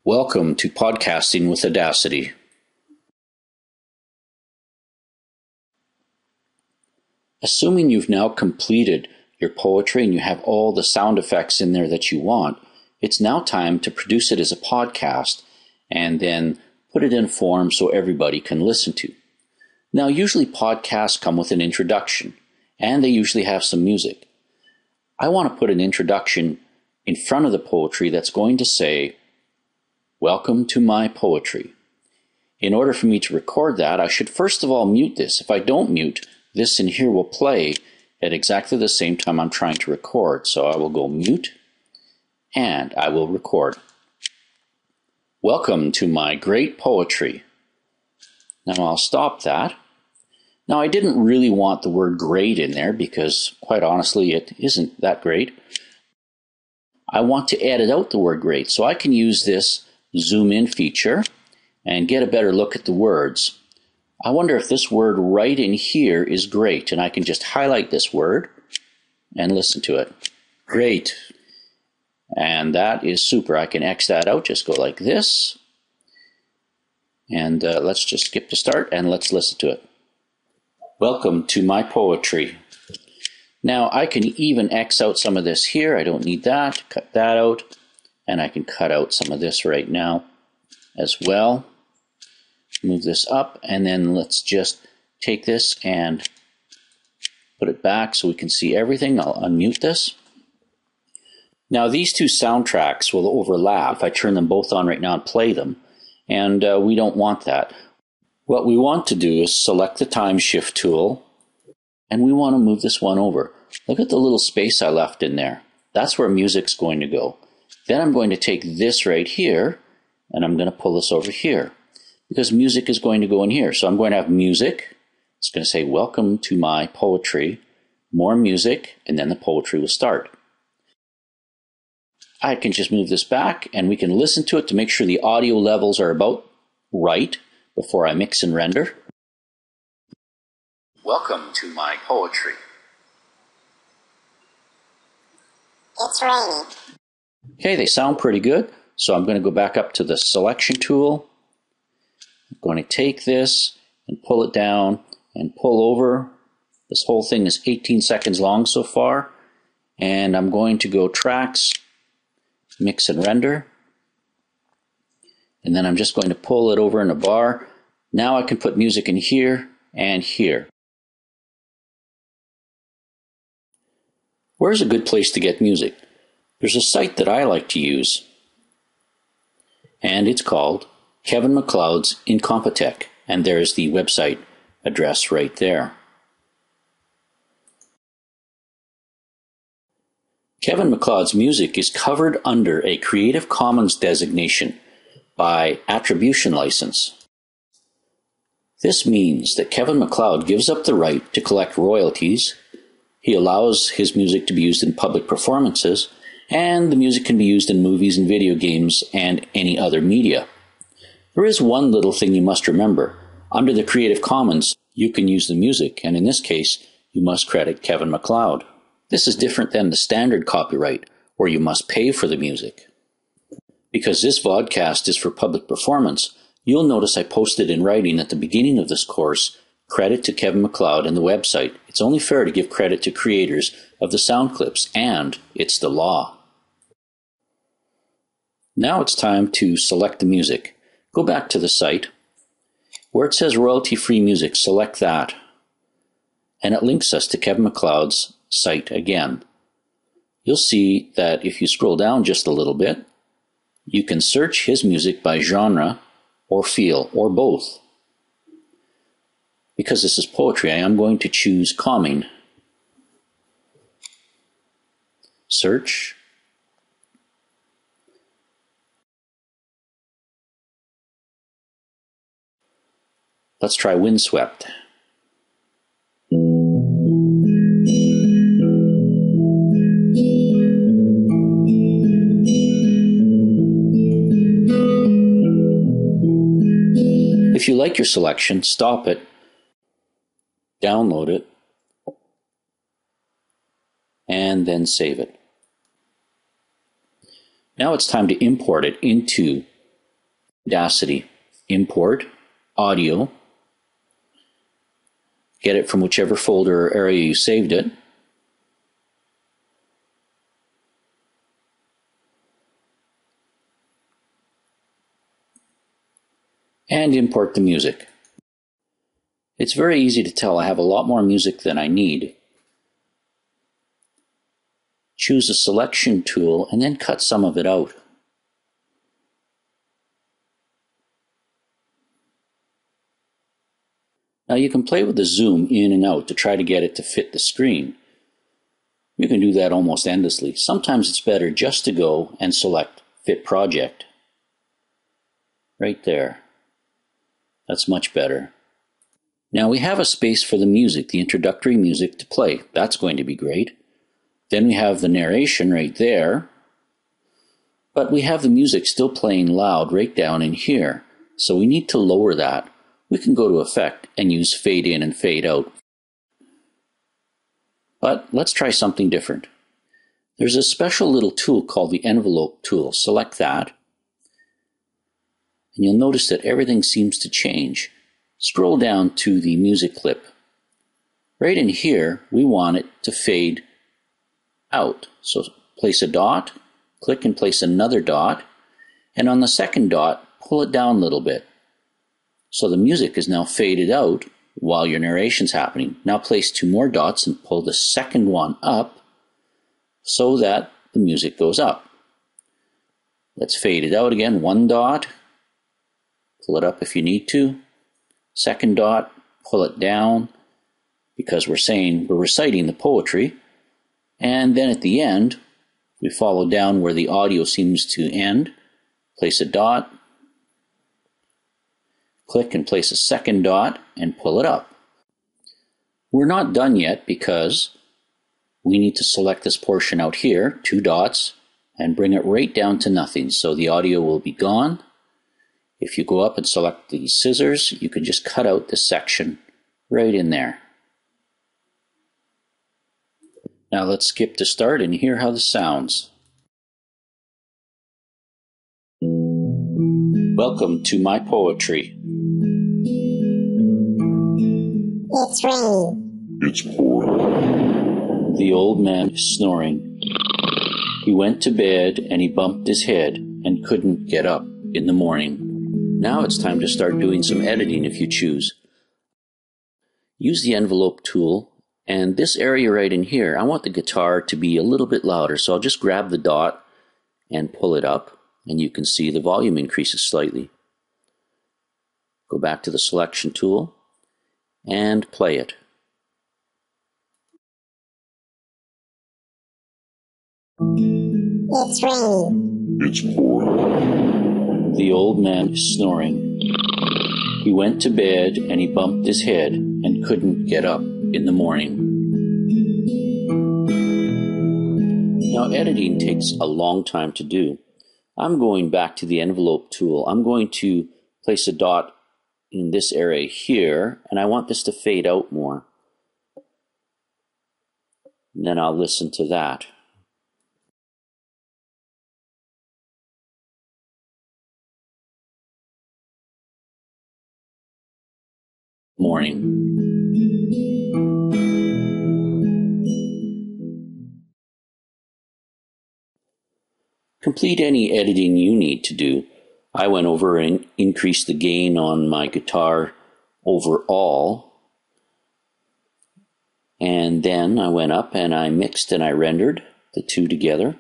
Welcome to Podcasting with Audacity. Assuming you've now completed your poetry and you have all the sound effects in there that you want, it's now time to produce it as a podcast and then put it in form so everybody can listen to. Now, usually podcasts come with an introduction, and they usually have some music. I want to put an introduction in front of the poetry that's going to say, "Welcome to my poetry." In order for me to record that, I should first of all mute this. If I don't mute, this in here will play at exactly the same time I'm trying to record. So I will go mute, and I will record. Welcome to my great poetry. Now I'll stop that. Now I didn't really want the word great in there because, quite honestly, it isn't that great. I want to edit out the word great, so I can use this zoom in feature and get a better look at the words. I wonder if this word right in here is great, and I can just highlight this word and listen to it. Great. And that is super. I can X that out, just go like this. And let's just skip to start and let's listen to it. Welcome to my poetry. Now I can even X out some of this here. I don't need that. Cut that out. And I can cut out some of this right now as well. Move this up, and then let's just take this and put it back so we can see everything. I'll unmute this. Now these two soundtracks will overlap if I turn them both on right now and play them, and we don't want that. What we want to do is select the time shift tool, and we want to move this one over. Look at the little space I left in there. That's where music's going to go. Then I'm going to take this right here, and I'm going to pull this over here, because music is going to go in here. So I'm going to have music. It's going to say, "Welcome to my poetry," more music, and then the poetry will start. I can just move this back, and we can listen to it to make sure the audio levels are about right before I mix and render. Welcome to my poetry. It's raining. Okay, they sound pretty good. So I'm going to go back up to the selection tool. I'm going to take this and pull it down and pull over. This whole thing is 18 seconds long so far. And I'm going to go tracks, mix and render. And then I'm just going to pull it over in a bar. Now I can put music in here and here. Where's a good place to get music? There's a site that I like to use, and it's called Kevin MacLeod's Incompetech, and there's the website address right there. Kevin MacLeod's music is covered under a Creative Commons designation by attribution license. This means that Kevin MacLeod gives up the right to collect royalties. He allows his music to be used in public performances, and the music can be used in movies and video games and any other media. There is one little thing you must remember. Under the Creative Commons, you can use the music, and in this case, you must credit Kevin MacLeod. This is different than the standard copyright, where you must pay for the music. Because this vodcast is for public performance, you'll notice I posted in writing at the beginning of this course, credit to Kevin MacLeod and the website. It's only fair to give credit to creators of the sound clips, and it's the law. Now it's time to select the music. Go back to the site. Where it says royalty-free music, select that. And it links us to Kevin MacLeod's site again. You'll see that if you scroll down just a little bit, you can search his music by genre or feel, or both. Because this is poetry, I am going to choose calming. Search. Let's try Windswept. If you like your selection, stop it, download it, and then save it. Now it's time to import it into Audacity, import, audio, get it from whichever folder or area you saved it. And import the music. It's very easy to tell I have a lot more music than I need. Choose a selection tool and then cut some of it out. Now you can play with the zoom in and out to try to get it to fit the screen. You can do that almost endlessly. Sometimes it's better just to go and select Fit Project. Right there. That's much better. Now we have a space for the music, the introductory music to play. That's going to be great. Then we have the narration right there. But we have the music still playing loud right down in here. So we need to lower that. We can go to Effect and use Fade In and Fade Out. But let's try something different. There's a special little tool called the Envelope tool. Select that. And you'll notice that everything seems to change. Scroll down to the music clip. Right in here, we want it to fade out. So place a dot, click and place another dot, and on the second dot, pull it down a little bit. So the music is now faded out while your narration's happening. Now place 2 more dots and pull the second one up so that the music goes up. Let's fade it out again. 1 dot, pull it up if you need to. Second dot, pull it down because we're reciting the poetry. And then at the end, we follow down where the audio seems to end. Place a dot, click and place a second dot and pull it up. We're not done yet because we need to select this portion out here, 2 dots, and bring it right down to nothing. So the audio will be gone. If you go up and select the scissors, you can just cut out this section right in there. Now let's skip to start and hear how this sounds. Welcome to my poetry. It's raining. It's pouring. The old man is snoring. He went to bed and he bumped his head and couldn't get up in the morning. Now it's time to start doing some editing if you choose. Use the envelope tool, and this area right in here, I want the guitar to be a little bit louder, so I'll just grab the dot and pull it up, and you can see the volume increases slightly. Go back to the selection tool and play it. It's raining. It's pouring. The old man is snoring. He went to bed and he bumped his head and couldn't get up in the morning. Now editing takes a long time to do. I'm going back to the envelope tool. I'm going to place a dot in this area here, and I want this to fade out more. And then I'll listen to that. Morning. Complete any editing you need to do. I went over and increased the gain on my guitar overall. And then I went up and I mixed and I rendered the two together.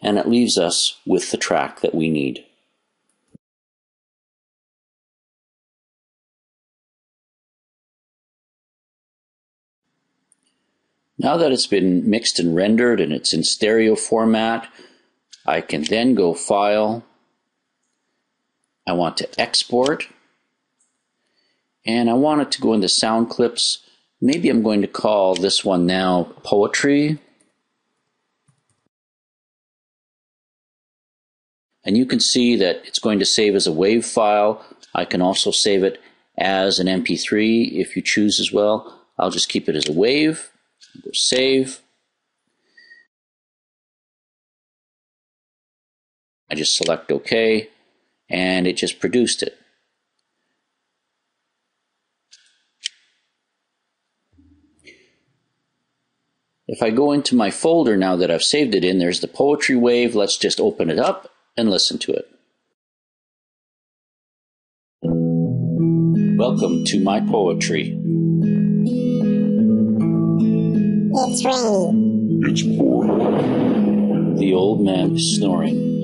And it leaves us with the track that we need. Now that it's been mixed and rendered and it's in stereo format, I can then go File. I want to export. And I want it to go into sound clips. Maybe I'm going to call this one now Poetry. And you can see that it's going to save as a WAV file. I can also save it as an MP3 if you choose as well. I'll just keep it as a WAV. Go Save. I just select OK, and it just produced it. If I go into my folder now that I've saved it in, there's the poetry wave. Let's just open it up and listen to it. Welcome to my poetry. It's raining. It's pouring. The old man is snoring.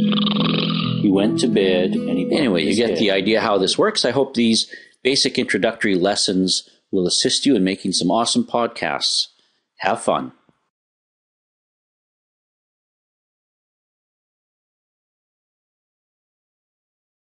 He went to bed and he... Anyway, you get the idea how this works. I hope these basic introductory lessons will assist you in making some awesome podcasts. Have fun.